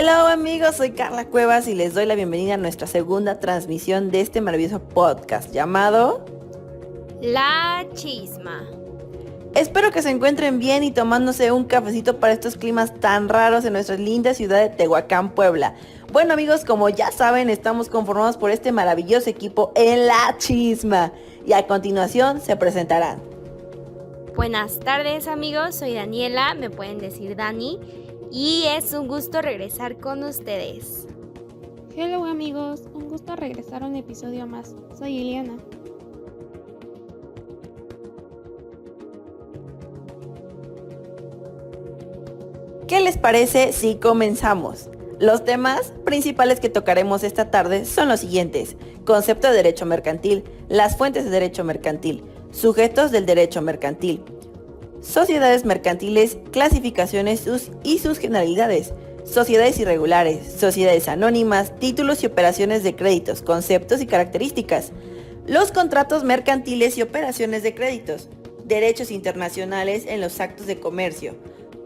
Hello amigos, soy Carla Cuevas y les doy la bienvenida a nuestra segunda transmisión de este maravilloso podcast llamado La Chisma. Espero que se encuentren bien y tomándose un cafecito para estos climas tan raros en nuestra linda ciudad de Tehuacán, Puebla. Bueno amigos, como ya saben, estamos conformados por este maravilloso equipo en La Chisma y a continuación se presentarán. Buenas tardes amigos, soy Daniela, me pueden decir Dani, y es un gusto regresar con ustedes. Hello amigos, un gusto regresar a un episodio más. Soy Iliana. ¿Qué les parece si comenzamos? Los temas principales que tocaremos esta tarde son los siguientes: concepto de derecho mercantil, las fuentes de derecho mercantil, sujetos del derecho mercantil, sociedades mercantiles, clasificaciones y sus generalidades, sociedades irregulares, sociedades anónimas, títulos y operaciones de créditos, conceptos y características, los contratos mercantiles y operaciones de créditos, derechos internacionales en los actos de comercio,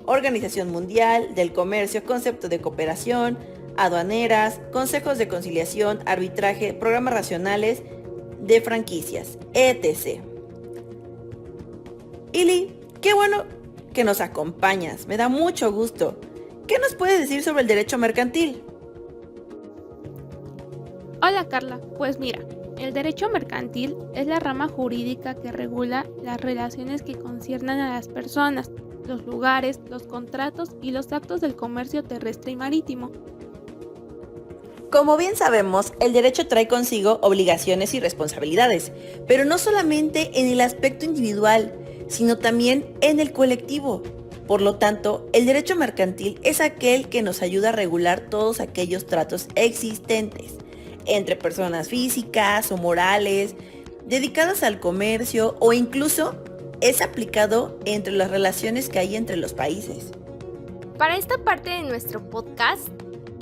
Organización Mundial del Comercio, concepto de cooperación, aduaneras, consejos de conciliación, arbitraje, programas racionales de franquicias, etc. Ili, qué bueno que nos acompañas, me da mucho gusto. ¿Qué nos puedes decir sobre el derecho mercantil? Hola Carla, pues mira, el derecho mercantil es la rama jurídica que regula las relaciones que conciernan a las personas, los lugares, los contratos y los actos del comercio terrestre y marítimo. Como bien sabemos, el derecho trae consigo obligaciones y responsabilidades, pero no solamente en el aspecto individual, sino también en el colectivo. Por lo tanto, el derecho mercantil es aquel que nos ayuda a regular todos aquellos tratos existentes entre personas físicas o morales, dedicadas al comercio o incluso es aplicado entre las relaciones que hay entre los países. Para esta parte de nuestro podcast,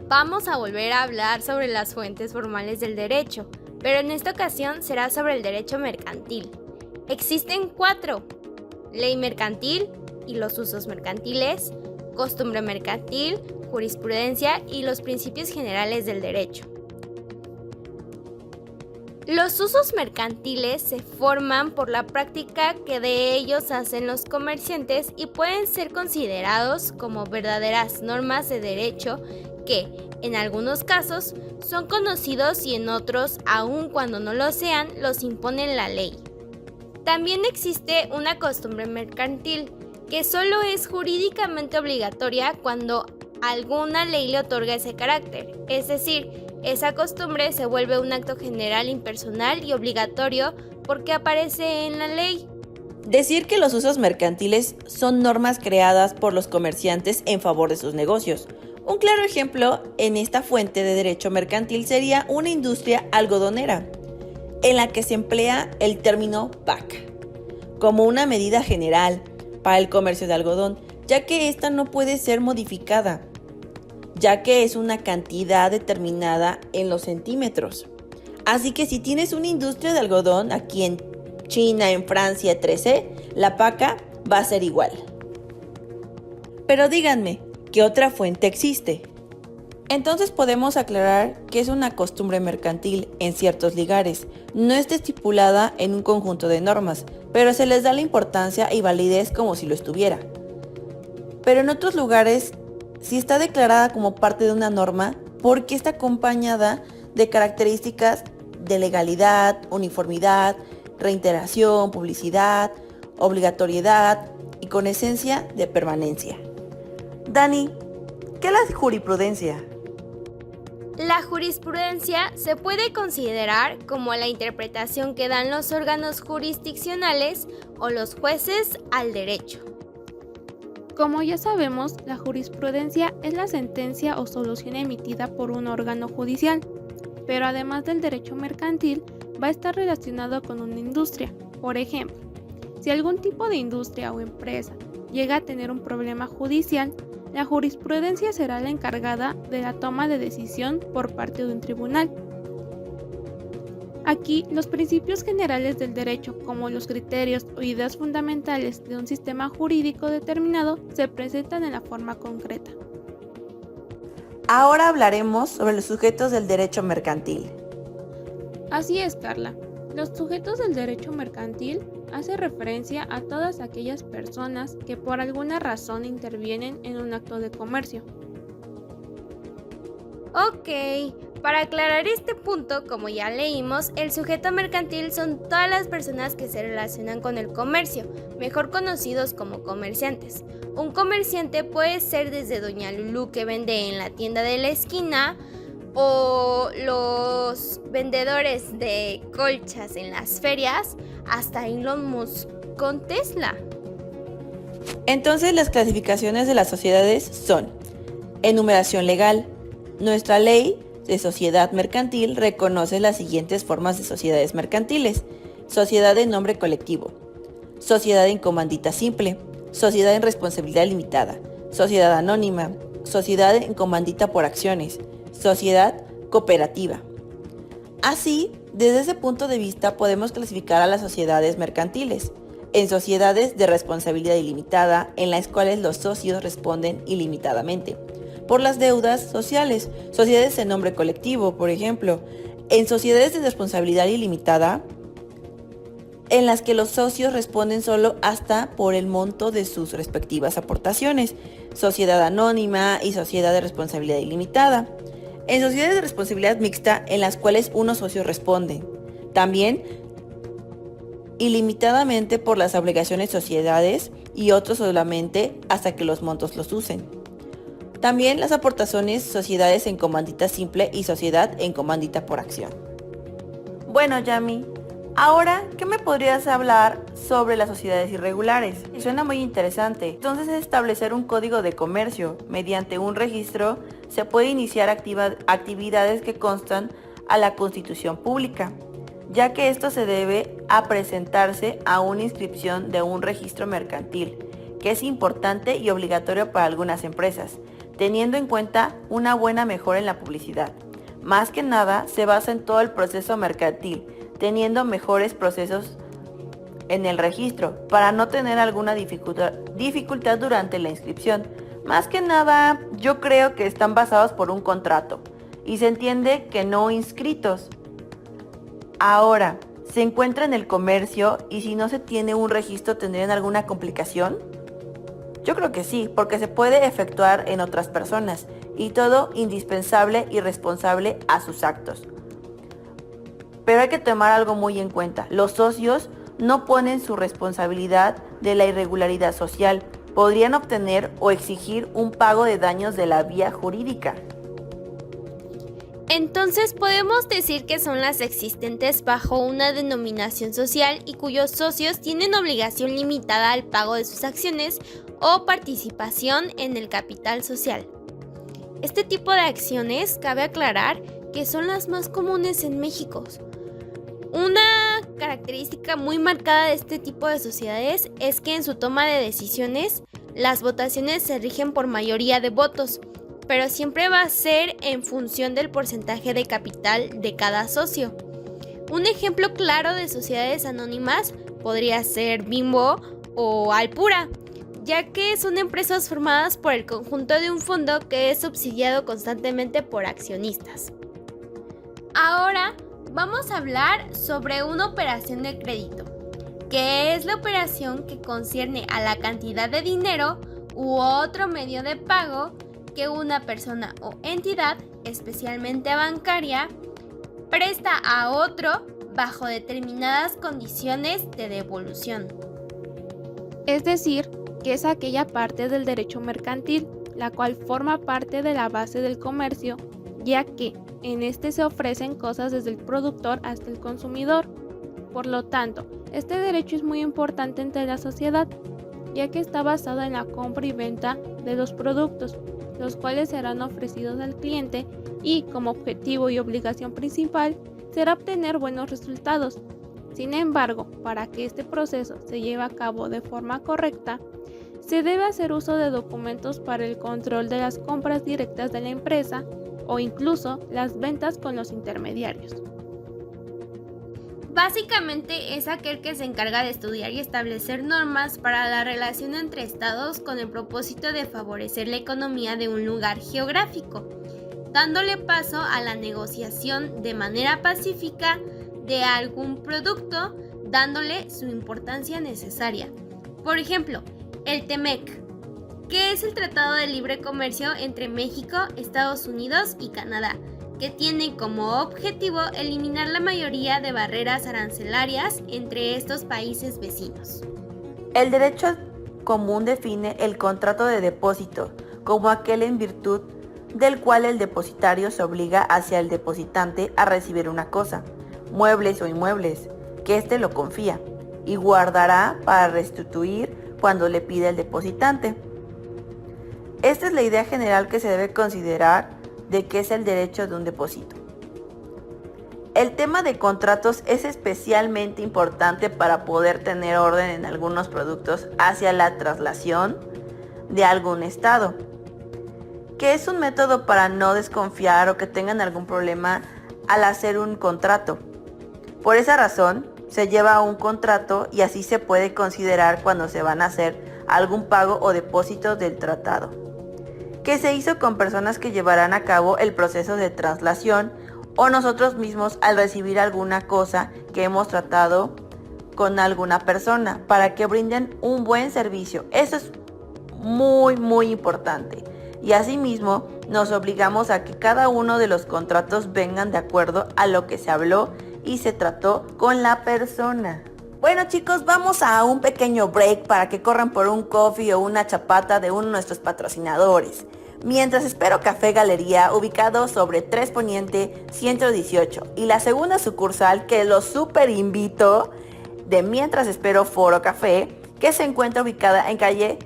vamos a volver a hablar sobre las fuentes formales del derecho, pero en esta ocasión será sobre el derecho mercantil. Existen 4: ley mercantil y los usos mercantiles, costumbre mercantil, jurisprudencia y los principios generales del derecho. Los usos mercantiles se forman por la práctica que de ellos hacen los comerciantes y pueden ser considerados como verdaderas normas de derecho que, en algunos casos, son conocidos y en otros, aun cuando no lo sean, los impone la ley. También existe una costumbre mercantil, que solo es jurídicamente obligatoria cuando alguna ley le otorga ese carácter, es decir, esa costumbre se vuelve un acto general impersonal y obligatorio porque aparece en la ley. Decir que los usos mercantiles son normas creadas por los comerciantes en favor de sus negocios. Un claro ejemplo en esta fuente de derecho mercantil sería una industria algodonera, en la que se emplea el término PAC, como una medida general para el comercio de algodón, ya que ésta no puede ser modificada, ya que es una cantidad determinada en los centímetros. Así que si tienes una industria de algodón aquí en China, en Francia, etc., la PACA va a ser igual. Pero díganme, ¿qué otra fuente existe? Entonces podemos aclarar que es una costumbre mercantil en ciertos lugares. No está estipulada en un conjunto de normas, pero se les da la importancia y validez como si lo estuviera. Pero en otros lugares, si está declarada como parte de una norma, porque está acompañada de características de legalidad, uniformidad, reiteración, publicidad, obligatoriedad y con esencia de permanencia. Dani, ¿qué es la jurisprudencia? La jurisprudencia se puede considerar como la interpretación que dan los órganos jurisdiccionales o los jueces al derecho. Como ya sabemos, la jurisprudencia es la sentencia o solución emitida por un órgano judicial, pero además del derecho mercantil, va a estar relacionado con una industria. Por ejemplo, si algún tipo de industria o empresa llega a tener un problema judicial, la jurisprudencia será la encargada de la toma de decisión por parte de un tribunal. Aquí, los principios generales del derecho, como los criterios o ideas fundamentales de un sistema jurídico determinado, se presentan en la forma concreta. Ahora hablaremos sobre los sujetos del derecho mercantil. Así es, Carla. Los sujetos del derecho mercantil hace referencia a todas aquellas personas que por alguna razón intervienen en un acto de comercio. Ok, para aclarar este punto, como ya leímos, el sujeto mercantil son todas las personas que se relacionan con el comercio, mejor conocidos como comerciantes. Un comerciante puede ser desde Doña Lulú que vende en la tienda de la esquina, o los vendedores de colchas en las ferias, hasta Elon Musk con Tesla. Entonces, las clasificaciones de las sociedades son: enumeración legal. Nuestra ley de sociedad mercantil reconoce las siguientes formas de sociedades mercantiles: sociedad en nombre colectivo, sociedad en comandita simple, sociedad en responsabilidad limitada, sociedad anónima, sociedad en comandita por acciones, sociedad cooperativa. Así, desde ese punto de vista podemos clasificar a las sociedades mercantiles en sociedades de responsabilidad ilimitada, en las cuales los socios responden ilimitadamente por las deudas sociales, sociedades en nombre colectivo, por ejemplo, en sociedades de responsabilidad ilimitada, en las que los socios responden solo hasta por el monto de sus respectivas aportaciones, sociedad anónima y sociedad de responsabilidad ilimitada. En sociedades de responsabilidad mixta, en las cuales unos socios responden también ilimitadamente por las obligaciones sociedades y otros solamente hasta que los montos los usen. También las aportaciones, sociedades en comandita simple y sociedad en comandita por acción. Bueno, Yami, ahora, ¿qué me podrías hablar sobre las sociedades irregulares? Suena muy interesante. Entonces, establecer un código de comercio. Mediante un registro se puede iniciar actividades que constan a la constitución pública, ya que esto se debe a presentarse a una inscripción de un registro mercantil, que es importante y obligatorio para algunas empresas, teniendo en cuenta una buena mejora en la publicidad. Más que nada, se basa en todo el proceso mercantil, teniendo mejores procesos en el registro, para no tener alguna dificultad durante la inscripción. Más que nada, yo creo que están basados por un contrato, y se entiende que no inscritos. Ahora, ¿se encuentra en el comercio y si no se tiene un registro tendrían alguna complicación? Yo creo que sí, porque se puede efectuar en otras personas y todo indispensable y responsable a sus actos. Pero hay que tomar algo muy en cuenta: los socios no ponen su responsabilidad de la irregularidad social, podrían obtener o exigir un pago de daños de la vía jurídica. Entonces podemos decir que son las existentes bajo una denominación social y cuyos socios tienen obligación limitada al pago de sus acciones o participación en el capital social. Este tipo de acciones, cabe aclarar, que son las más comunes en México. Una característica muy marcada de este tipo de sociedades es que en su toma de decisiones, las votaciones se rigen por mayoría de votos, pero siempre va a ser en función del porcentaje de capital de cada socio. Un ejemplo claro de sociedades anónimas podría ser Bimbo o Alpura, ya que son empresas formadas por el conjunto de un fondo que es subsidiado constantemente por accionistas. Ahora vamos a hablar sobre una operación de crédito, que es la operación que concierne a la cantidad de dinero u otro medio de pago que una persona o entidad, especialmente bancaria, presta a otro bajo determinadas condiciones de devolución. Es decir, que es aquella parte del derecho mercantil, la cual forma parte de la base del comercio, ya que en este se ofrecen cosas desde el productor hasta el consumidor. Por lo tanto, este derecho es muy importante entre la sociedad, ya que está basado en la compra y venta de los productos, los cuales serán ofrecidos al cliente y, como objetivo y obligación principal, será obtener buenos resultados. Sin embargo, para que este proceso se lleve a cabo de forma correcta, se debe hacer uso de documentos para el control de las compras directas de la empresa o incluso las ventas con los intermediarios. Básicamente es aquel que se encarga de estudiar y establecer normas para la relación entre estados con el propósito de favorecer la economía de un lugar geográfico. dándole paso a la negociación de manera pacífica de algún producto, dándole su importancia necesaria. Por ejemplo, el TEMEC, que es el Tratado de Libre Comercio entre México, Estados Unidos y Canadá, que tiene como objetivo eliminar la mayoría de barreras arancelarias entre estos países vecinos. El derecho común define el contrato de depósito como aquel en virtud del cual el depositario se obliga hacia el depositante a recibir una cosa, muebles o inmuebles, que éste lo confía, y guardará para restituir cuando le pida el depositante. Esta es la idea general que se debe considerar de qué es el derecho de un depósito. El tema de contratos es especialmente importante para poder tener orden en algunos productos hacia la traslación de algún estado, que es un método para no desconfiar o que tengan algún problema al hacer un contrato. Por esa razón, se lleva un contrato y así se puede considerar cuando se van a hacer algún pago o depósito del tratado, que se hizo con personas que llevarán a cabo el proceso de traslación o nosotros mismos al recibir alguna cosa que hemos tratado con alguna persona para que brinden un buen servicio. Eso es muy importante. Y asimismo nos obligamos a que cada uno de los contratos vengan de acuerdo a lo que se habló y se trató con la persona. Bueno chicos, vamos a un pequeño break para que corran por un coffee o una chapata de uno de nuestros patrocinadores. Mientras espero Café Galería, ubicado sobre 3 Poniente 118, y la segunda sucursal que los super invito de Mientras Espero Foro Café, que se encuentra ubicada en calle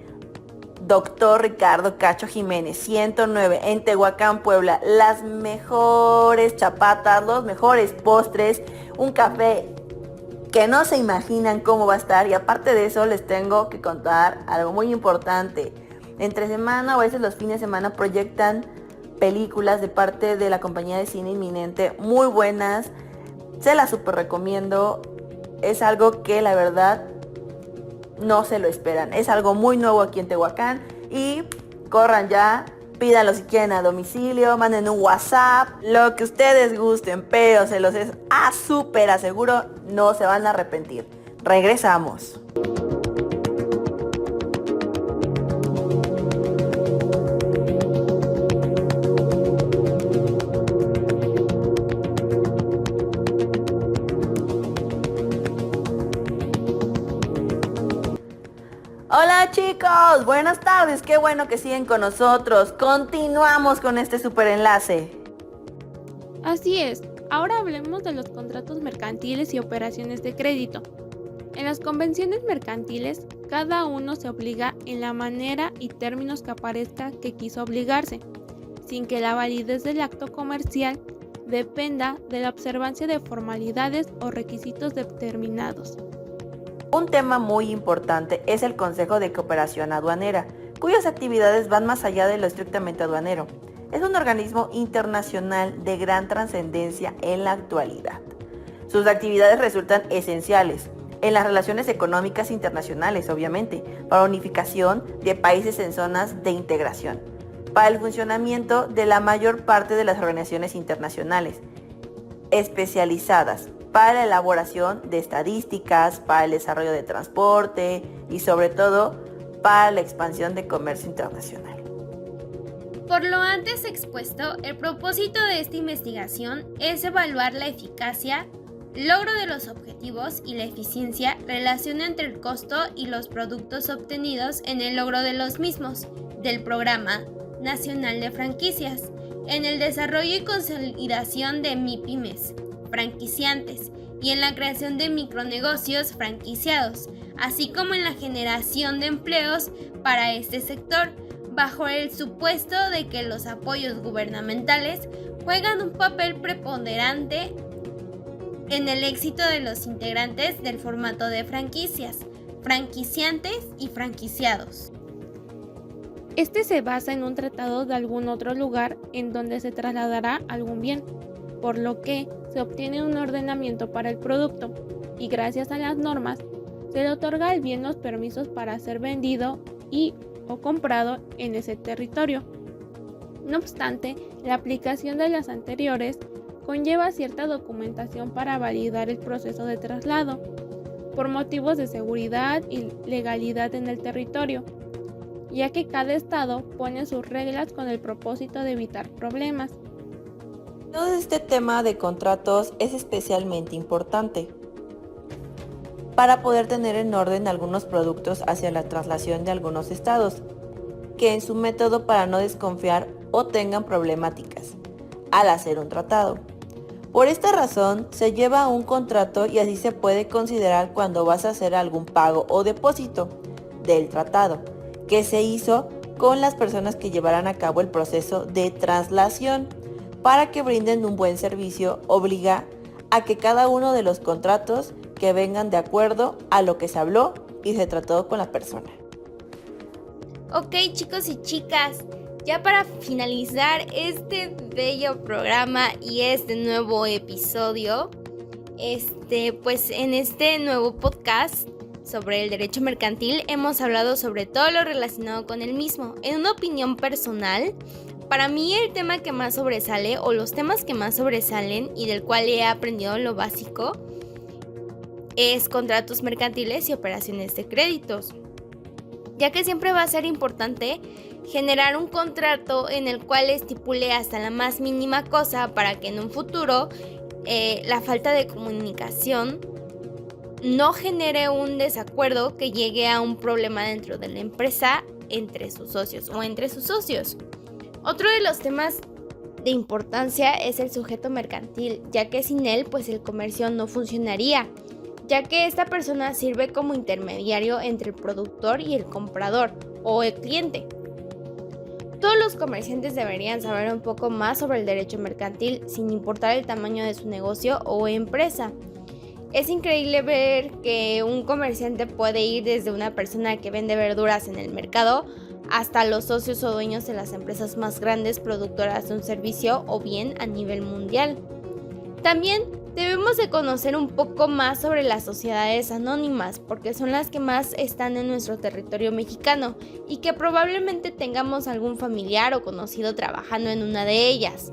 Dr. Ricardo Cacho Jiménez 109 en Tehuacán, Puebla. Las mejores chapatas, los mejores postres, un café que no se imaginan cómo va a estar. Y aparte de eso les tengo que contar algo muy importante. Entre semana o a veces los fines de semana proyectan películas de parte de la compañía de cine Inminente muy buenas. Se las super recomiendo. Es algo que la verdad no se lo esperan. Es algo muy nuevo aquí en Tehuacán y corran ya, pídanlo si quieren a domicilio, manden un WhatsApp, lo que ustedes gusten, pero se los súper aseguro, no se van a arrepentir. Regresamos. Hola chicos, buenas tardes, qué bueno que siguen con nosotros. Continuamos con este super enlace. Así es, ahora hablemos de los contratos mercantiles y operaciones de crédito. En las convenciones mercantiles, cada uno se obliga en la manera y términos que aparezca que quiso obligarse, sin que la validez del acto comercial dependa de la observancia de formalidades o requisitos determinados. Un tema muy importante es el Consejo de Cooperación Aduanera, cuyas actividades van más allá de lo estrictamente aduanero. Es un organismo internacional de gran trascendencia en la actualidad. Sus actividades resultan esenciales en las relaciones económicas internacionales, obviamente, para unificación de países en zonas de integración, para el funcionamiento de la mayor parte de las organizaciones internacionales especializadas, para la elaboración de estadísticas, para el desarrollo de transporte y sobre todo para la expansión de comercio internacional. Por lo antes expuesto, el propósito de esta investigación es evaluar la eficacia, logro de los objetivos y la eficiencia, relación entre el costo y los productos obtenidos en el logro de los mismos, del Programa Nacional de Franquicias, en el desarrollo y consolidación de MIPYMES, franquiciantes, y en la creación de micronegocios franquiciados, así como en la generación de empleos para este sector, bajo el supuesto de que los apoyos gubernamentales juegan un papel preponderante en el éxito de los integrantes del formato de franquicias, franquiciantes y franquiciados. Este se basa en un tratado de algún otro lugar en donde se trasladará algún bien, por lo que se obtiene un ordenamiento para el producto y gracias a las normas se le otorga al bien los permisos para ser vendido y o comprado en ese territorio. No obstante, la aplicación de las anteriores conlleva cierta documentación para validar el proceso de traslado, por motivos de seguridad y legalidad en el territorio, ya que cada estado pone sus reglas con el propósito de evitar problemas. Todo este tema de contratos es especialmente importante para poder tener en orden algunos productos hacia la traslación de algunos estados, que en su método para no desconfiar o tengan problemáticas al hacer un tratado. Por esta razón, se lleva un contrato y así se puede considerar cuando vas a hacer algún pago o depósito del tratado que se hizo con las personas que llevarán a cabo el proceso de traslación. Para que brinden un buen servicio, obliga a que cada uno de los contratos que vengan de acuerdo a lo que se habló y se trató con la persona. Ok, chicos y chicas, ya para finalizar este bello programa y este nuevo episodio, pues en este nuevo podcast sobre el derecho mercantil hemos hablado sobre todo lo relacionado con el mismo. En una opinión personal, para mí el tema que más sobresale o los temas que más sobresalen y del cual he aprendido lo básico es contratos mercantiles y operaciones de créditos, ya que siempre va a ser importante generar un contrato en el cual estipule hasta la más mínima cosa para que en un futuro la falta de comunicación no genere un desacuerdo que llegue a un problema dentro de la empresa entre sus socios o entre sus socios. Otro de los temas de importancia es el sujeto mercantil, ya que sin él pues el comercio no funcionaría, ya que esta persona sirve como intermediario entre el productor y el comprador o el cliente. Todos los comerciantes deberían saber un poco más sobre el derecho mercantil sin importar el tamaño de su negocio o empresa. Es increíble ver que un comerciante puede ir desde una persona que vende verduras en el mercado hasta los socios o dueños de las empresas más grandes productoras de un servicio o bien a nivel mundial. También debemos de conocer un poco más sobre las sociedades anónimas porque son las que más están en nuestro territorio mexicano y que probablemente tengamos algún familiar o conocido trabajando en una de ellas.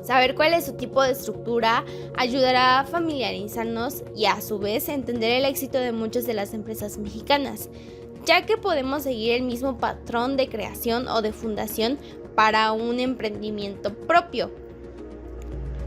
Saber cuál es su tipo de estructura ayudará a familiarizarnos y a su vez entender el éxito de muchas de las empresas mexicanas, ya que podemos seguir el mismo patrón de creación o de fundación para un emprendimiento propio.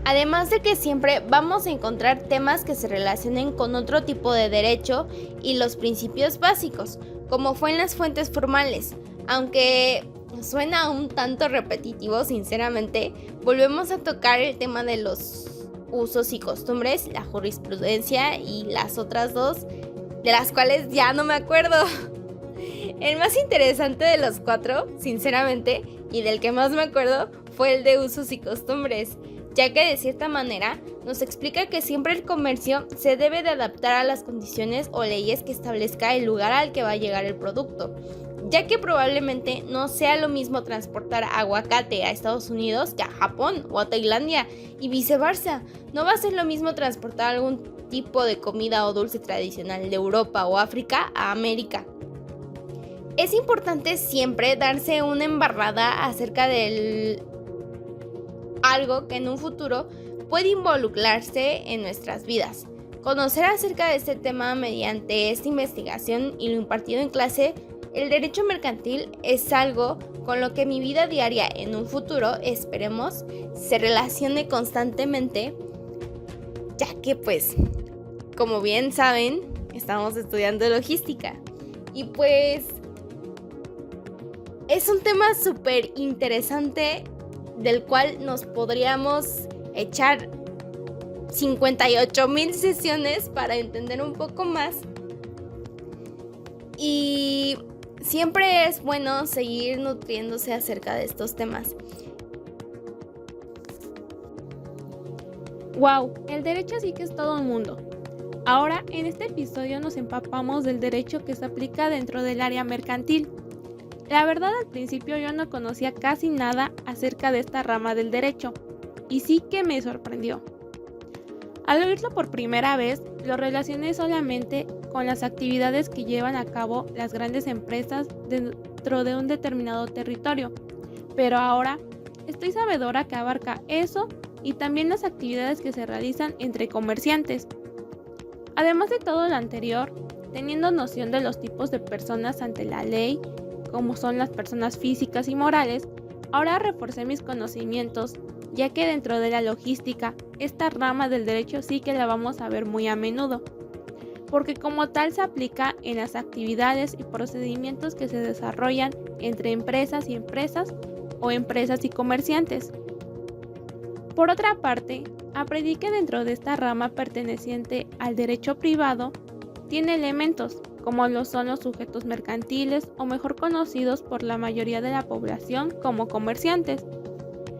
Además de que siempre vamos a encontrar temas que se relacionen con otro tipo de derecho y los principios básicos, como fue en las fuentes formales. Aunque suena un tanto repetitivo, sinceramente, volvemos a tocar el tema de los usos y costumbres, la jurisprudencia y las otras dos, de las cuales ya no me acuerdo. El más interesante de los cuatro, sinceramente, y del que más me acuerdo, fue el de usos y costumbres, ya que de cierta manera nos explica que siempre el comercio se debe de adaptar a las condiciones o leyes que establezca el lugar al que va a llegar el producto, ya que probablemente no sea lo mismo transportar aguacate a Estados Unidos que a Japón o a Tailandia y viceversa. No va a ser lo mismo transportar algún tipo de comida o dulce tradicional de Europa o África a América. Es importante siempre darse una embarrada acerca del algo que en un futuro puede involucrarse en nuestras vidas. Conocer acerca de este tema mediante esta investigación y lo impartido en clase, el derecho mercantil es algo con lo que mi vida diaria en un futuro, esperemos, se relacione constantemente, ya que pues, como bien saben, estamos estudiando logística y pues es un tema súper interesante del cual nos podríamos echar 58,000 sesiones para entender un poco más. Y siempre es bueno seguir nutriéndose acerca de estos temas. ¡Wow! El derecho sí que es todo un mundo. Ahora, en este episodio nos empapamos del derecho que se aplica dentro del área mercantil. La verdad, al principio yo no conocía casi nada acerca de esta rama del derecho, y sí que me sorprendió. Al oírlo por primera vez, lo relacioné solamente con las actividades que llevan a cabo las grandes empresas dentro de un determinado territorio, pero ahora estoy sabedora que abarca eso y también las actividades que se realizan entre comerciantes. Además de todo lo anterior, teniendo noción de los tipos de personas ante la ley, como son las personas físicas y morales, ahora reforcé mis conocimientos, ya que dentro de la logística, esta rama del derecho sí que la vamos a ver muy a menudo, porque como tal se aplica en las actividades y procedimientos que se desarrollan entre empresas y empresas o empresas y comerciantes. Por otra parte, aprendí que dentro de esta rama perteneciente al derecho privado, tiene elementos como lo son los sujetos mercantiles o mejor conocidos por la mayoría de la población como comerciantes,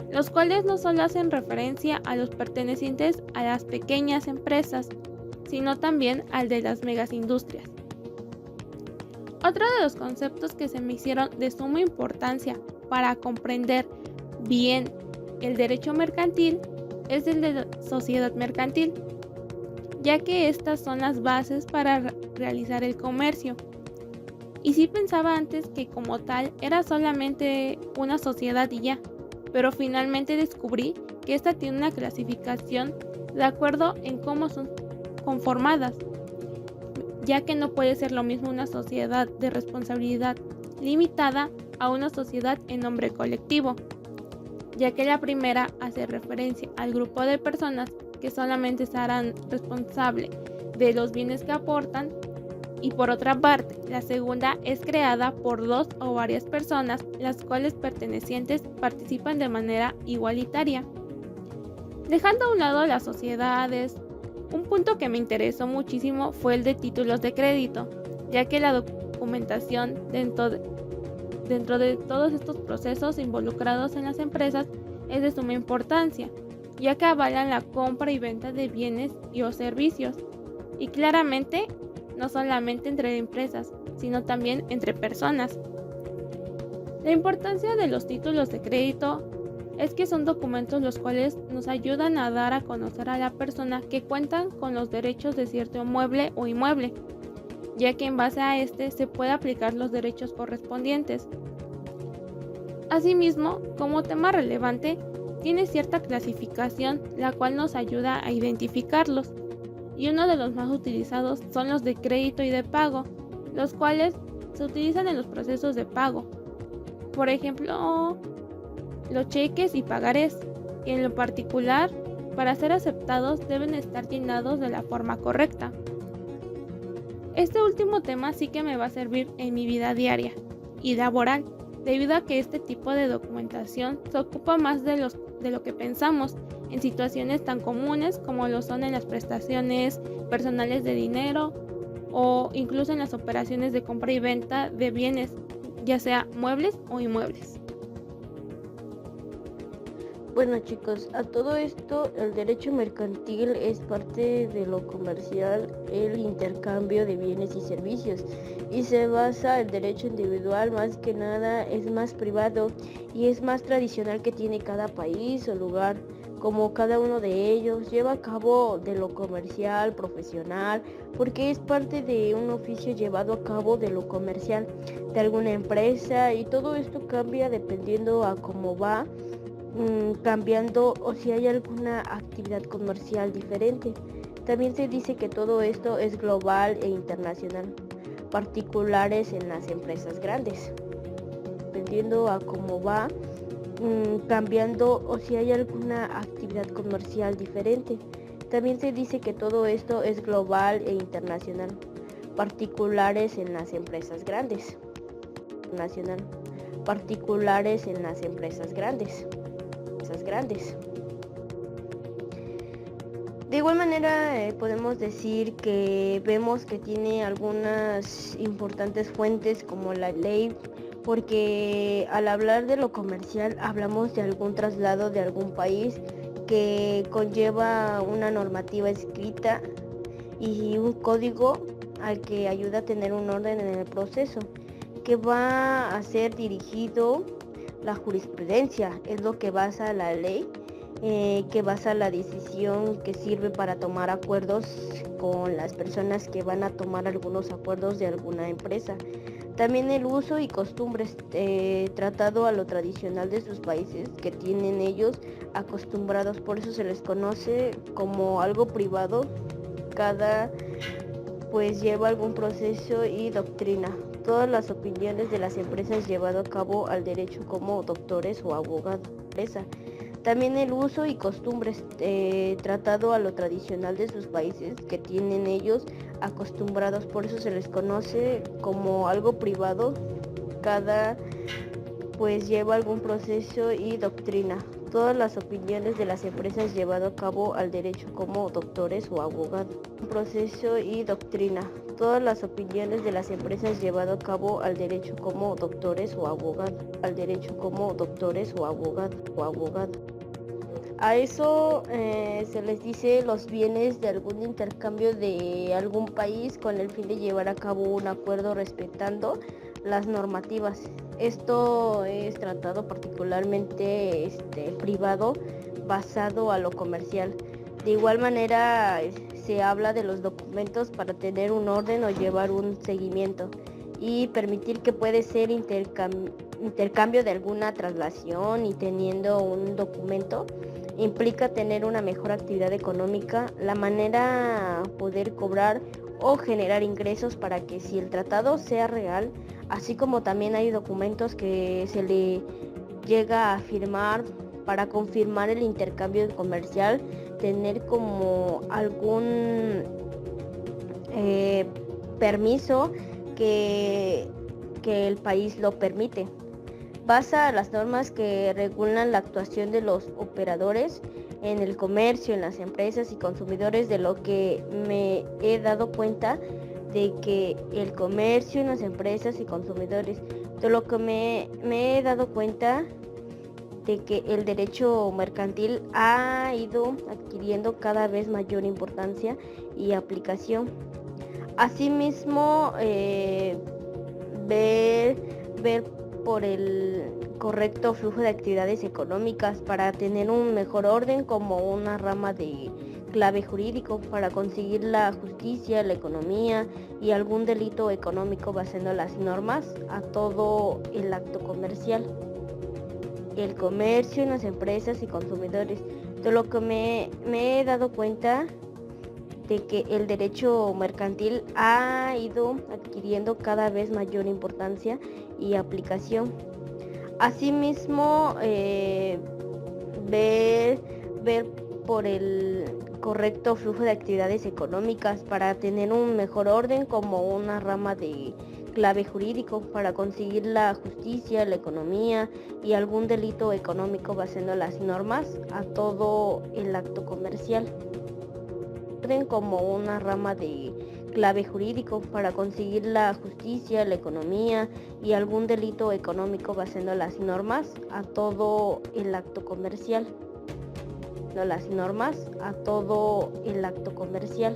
los cuales no solo hacen referencia a los pertenecientes a las pequeñas empresas, sino también al de las megaindustrias. Otro de los conceptos que se me hicieron de suma importancia para comprender bien el derecho mercantil es el de la sociedad mercantil, ya que estas son las bases para realizar el comercio. Y sí pensaba antes que como tal era solamente una sociedad y ya, pero finalmente descubrí que esta tiene una clasificación de acuerdo en cómo son conformadas, ya que no puede ser lo mismo una sociedad de responsabilidad limitada a una sociedad en nombre colectivo, ya que la primera hace referencia al grupo de personas que solamente se harán responsable de los bienes que aportan, y por otra parte, la segunda es creada por dos o varias personas, las cuales pertenecientes participan de manera igualitaria. Dejando a un lado las sociedades, un punto que me interesó muchísimo fue el de títulos de crédito, ya que la documentación dentro de todos estos procesos involucrados en las empresas es de suma importancia, ya que avalan la compra y venta de bienes y o servicios, y claramente no solamente entre empresas, sino también entre personas. La importancia de los títulos de crédito es que son documentos los cuales nos ayudan a dar a conocer a la persona que cuentan con los derechos de cierto mueble o inmueble, ya que en base a este se puede aplicar los derechos correspondientes. Asimismo, como tema relevante, tiene cierta clasificación, la cual nos ayuda a identificarlos, y uno de los más utilizados son los de crédito y de pago, los cuales se utilizan en los procesos de pago. Por ejemplo, los cheques y pagarés, que en lo particular, para ser aceptados deben estar llenados de la forma correcta. Este último tema sí que me va a servir en mi vida diaria y laboral, debido a que este tipo de documentación se ocupa más de lo que pensamos en situaciones tan comunes como lo son en las prestaciones personales de dinero o incluso en las operaciones de compra y venta de bienes, ya sea muebles o inmuebles. Bueno chicos, a todo esto el derecho mercantil es parte de lo comercial, el intercambio de bienes y servicios, y se basa el derecho individual, más que nada es más privado y es más tradicional que tiene cada país o lugar, como cada uno de ellos lleva a cabo de lo comercial, profesional, porque es parte de un oficio llevado a cabo de lo comercial de alguna empresa, y todo esto cambia dependiendo a cómo va cambiando o si hay alguna actividad comercial diferente. También se dice que todo esto es global e internacional, particulares en las empresas grandes, dependiendo a cómo va cambiando o si hay alguna actividad comercial diferente. También se dice que todo esto es global e internacional, particulares en las empresas grandes, nacional, particulares en las empresas grandes. De igual manera podemos decir que vemos que tiene algunas importantes fuentes como la ley, porque al hablar de lo comercial hablamos de algún traslado de algún país que conlleva una normativa escrita y un código al que ayuda a tener un orden en el proceso, que va a ser dirigido. La jurisprudencia es lo que basa la ley, que basa la decisión que sirve para tomar acuerdos con las personas que van a tomar algunos acuerdos de alguna empresa. También el uso y costumbres, tratado a lo tradicional de sus países que tienen ellos acostumbrados, por eso se les conoce como algo privado. Cada pues lleva algún proceso y doctrina. Todas las opiniones de las empresas llevado a cabo al derecho como doctores o abogados. También el uso y costumbres, tratado a lo tradicional de sus países que tienen ellos acostumbrados, por eso se les conoce como algo privado. Cada pues lleva algún proceso y doctrina. Todas las opiniones de las empresas llevado a cabo al derecho como doctores o abogados. Un proceso y doctrina. Todas las opiniones de las empresas llevado a cabo al derecho como doctores o abogados. Al derecho como doctores o abogados. A eso se les dice los bienes de algún intercambio de algún país con el fin de llevar a cabo un acuerdo respetando las normativas. Esto es tratado particularmente privado basado a lo comercial. De igual manera se habla de los documentos para tener un orden o llevar un seguimiento y permitir que puede ser intercambio de alguna traslación y teniendo un documento implica tener una mejor actividad económica, la manera poder cobrar o generar ingresos para que si el tratado sea real, así como también hay documentos que se le llega a firmar para confirmar el intercambio comercial, tener como algún permiso que el país lo permite. Basa a las normas que regulan la actuación de los operadores en el comercio, en las empresas y consumidores, de lo que me he dado cuenta de que el comercio en las empresas y consumidores, de lo que me he dado cuenta de que el derecho mercantil ha ido adquiriendo cada vez mayor importancia y aplicación. Asimismo, ver por el correcto flujo de actividades económicas para tener un mejor orden como una rama de clave jurídico para conseguir la justicia, la economía y algún delito económico basando las normas a todo el acto comercial. El comercio en las empresas y consumidores, de lo que me he dado cuenta de que el derecho mercantil ha ido adquiriendo cada vez mayor importancia y aplicación. Asimismo, ver por el correcto flujo de actividades económicas para tener un mejor orden como una rama de clave jurídico para conseguir la justicia, la economía y algún delito económico basando las normas a todo el acto comercial. Orden como una rama de clave jurídico para conseguir la justicia, la economía y algún delito económico basando las normas a todo el acto comercial. Las normas a todo el acto comercial.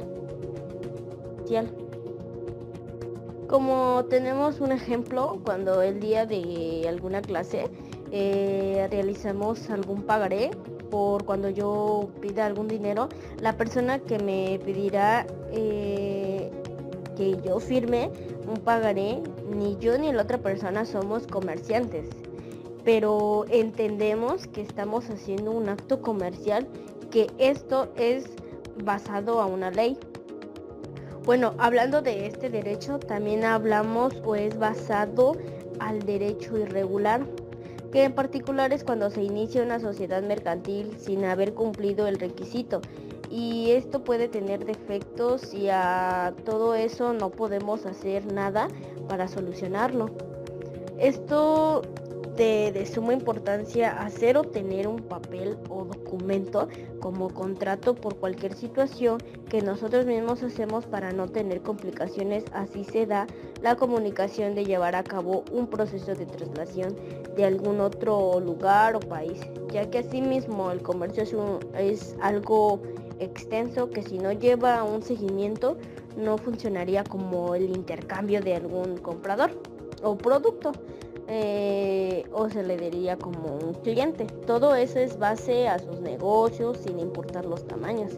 Como tenemos un ejemplo, cuando el día de alguna clase realizamos algún pagaré por cuando yo pida algún dinero, la persona que me pedirá que yo firme un pagaré, ni yo ni la otra persona somos comerciantes, pero entendemos que estamos haciendo un acto comercial, que esto es basado a una ley. Bueno, hablando de este derecho, también hablamos o es basado al derecho irregular, que en particular es cuando se inicia una sociedad mercantil sin haber cumplido el requisito. Y esto puede tener defectos y a todo eso no podemos hacer nada para solucionarlo. Esto de suma importancia hacer o tener un papel o documento como contrato por cualquier situación que nosotros mismos hacemos para no tener complicaciones. Así se da la comunicación de llevar a cabo un proceso de traslación de algún otro lugar o país, ya que asimismo el comercio es algo extenso que si no lleva un seguimiento no funcionaría como el intercambio de algún comprador o producto. O se le diría como un cliente. Todo eso es base a sus negocios sin importar los tamaños.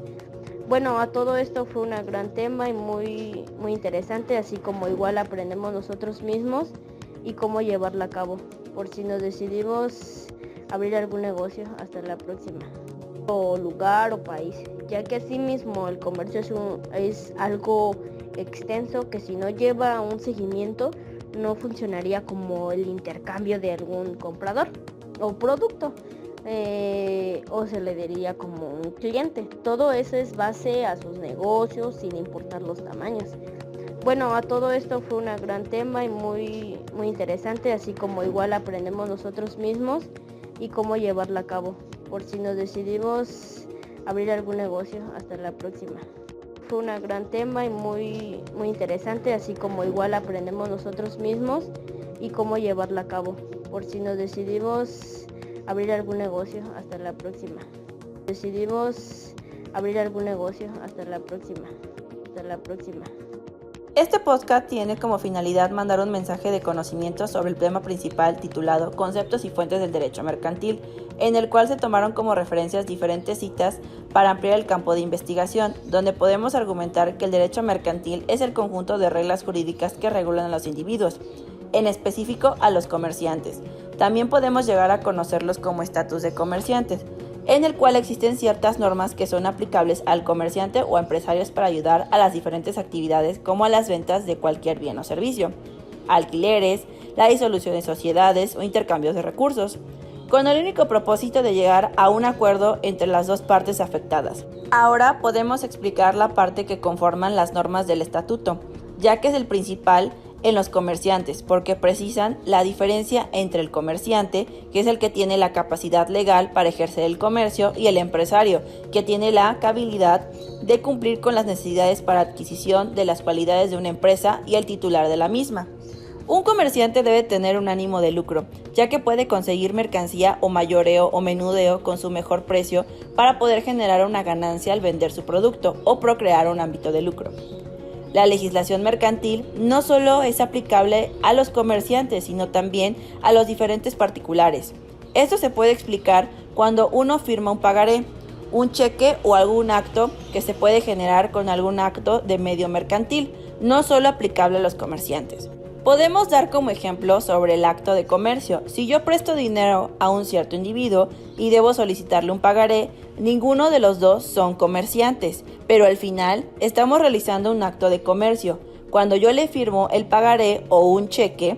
Bueno, a todo esto fue un gran tema y muy interesante, así como igual aprendemos nosotros mismos y cómo llevarla a cabo, por si nos decidimos abrir algún negocio. Hasta la próxima. O lugar o país, ya que asimismo el comercio es algo extenso que si no lleva un seguimiento no funcionaría como el intercambio de algún comprador o producto, o se le diría como un cliente. Todo eso es base a sus negocios sin importar los tamaños. Bueno, a todo esto fue un gran tema y muy interesante, así como igual aprendemos nosotros mismos y cómo llevarla a cabo, por si nos decidimos abrir algún negocio. Hasta la próxima. Fue un gran tema y muy interesante, así como igual aprendemos nosotros mismos y cómo llevarla a cabo, por si nos decidimos abrir algún negocio. Hasta la próxima. Decidimos abrir algún negocio. Hasta la próxima. Hasta la próxima. Este podcast tiene como finalidad mandar un mensaje de conocimiento sobre el tema principal titulado Conceptos y fuentes del derecho mercantil, en el cual se tomaron como referencias diferentes citas para ampliar el campo de investigación, donde podemos argumentar que el derecho mercantil es el conjunto de reglas jurídicas que regulan a los individuos, en específico a los comerciantes. También podemos llegar a conocerlos como estatus de comerciantes, en el cual existen ciertas normas que son aplicables al comerciante o a empresarios para ayudar a las diferentes actividades como a las ventas de cualquier bien o servicio, alquileres, la disolución de sociedades o intercambios de recursos, con el único propósito de llegar a un acuerdo entre las dos partes afectadas. Ahora podemos explicar la parte que conforman las normas del estatuto, ya que es el principal en los comerciantes, porque precisan la diferencia entre el comerciante, que es el que tiene la capacidad legal para ejercer el comercio, y el empresario, que tiene la habilidad de cumplir con las necesidades para adquisición de las cualidades de una empresa y el titular de la misma. Un comerciante debe tener un ánimo de lucro, ya que puede conseguir mercancía o mayoreo o menudeo con su mejor precio para poder generar una ganancia al vender su producto o procrear un ámbito de lucro. La legislación mercantil no solo es aplicable a los comerciantes, sino también a los diferentes particulares. Esto se puede explicar cuando uno firma un pagaré, un cheque o algún acto que se puede generar con algún acto de medio mercantil, no solo aplicable a los comerciantes. Podemos dar como ejemplo sobre el acto de comercio. Si yo presto dinero a un cierto individuo y debo solicitarle un pagaré, ninguno de los dos son comerciantes, pero al final estamos realizando un acto de comercio. Cuando yo le firmo el pagaré o un cheque,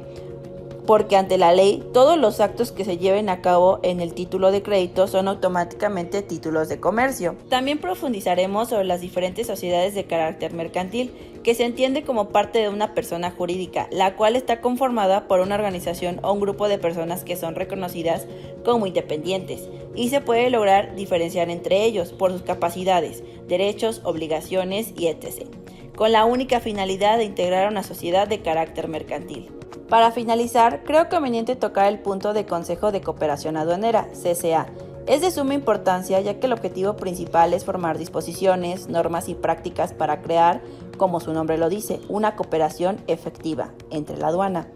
porque ante la ley todos los actos que se lleven a cabo en el título de crédito son automáticamente títulos de comercio. También profundizaremos sobre las diferentes sociedades de carácter mercantil, que se entiende como parte de una persona jurídica, la cual está conformada por una organización o un grupo de personas que son reconocidas como independientes, y se puede lograr diferenciar entre ellos por sus capacidades, derechos, obligaciones y etc., con la única finalidad de integrar una sociedad de carácter mercantil. Para finalizar, creo conveniente tocar el punto de Consejo de Cooperación Aduanera, CCA. Es de suma importancia ya que el objetivo principal es formar disposiciones, normas y prácticas para crear, como su nombre lo dice, una cooperación efectiva entre la aduana.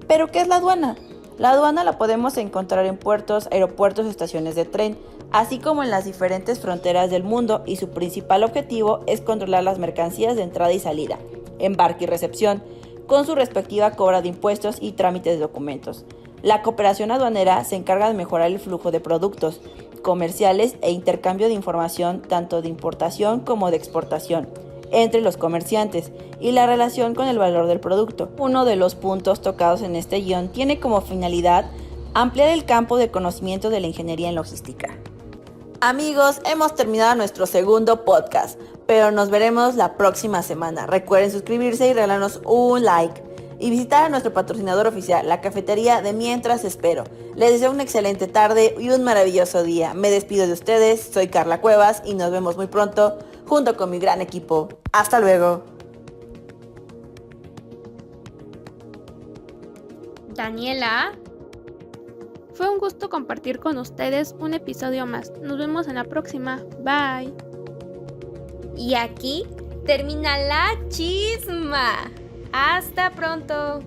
¿Pero qué es la aduana? La aduana la podemos encontrar en puertos, aeropuertos, estaciones de tren, así como en las diferentes fronteras del mundo, y su principal objetivo es controlar las mercancías de entrada y salida, embarque y recepción, con su respectiva cobra de impuestos y trámites de documentos. La cooperación aduanera se encarga de mejorar el flujo de productos comerciales e intercambio de información tanto de importación como de exportación entre los comerciantes y la relación con el valor del producto. Uno de los puntos tocados en este guión tiene como finalidad ampliar el campo de conocimiento de la ingeniería en logística. Amigos, hemos terminado nuestro segundo podcast, pero nos veremos la próxima semana. Recuerden suscribirse y regalarnos un like y visitar a nuestro patrocinador oficial, la cafetería de Mientras Espero. Les deseo una excelente tarde y un maravilloso día. Me despido de ustedes, soy Carla Cuevas y nos vemos muy pronto junto con mi gran equipo. Hasta luego. Daniela. Fue un gusto compartir con ustedes un episodio más. Nos vemos en la próxima. Bye. Y aquí termina la chisma. Hasta pronto.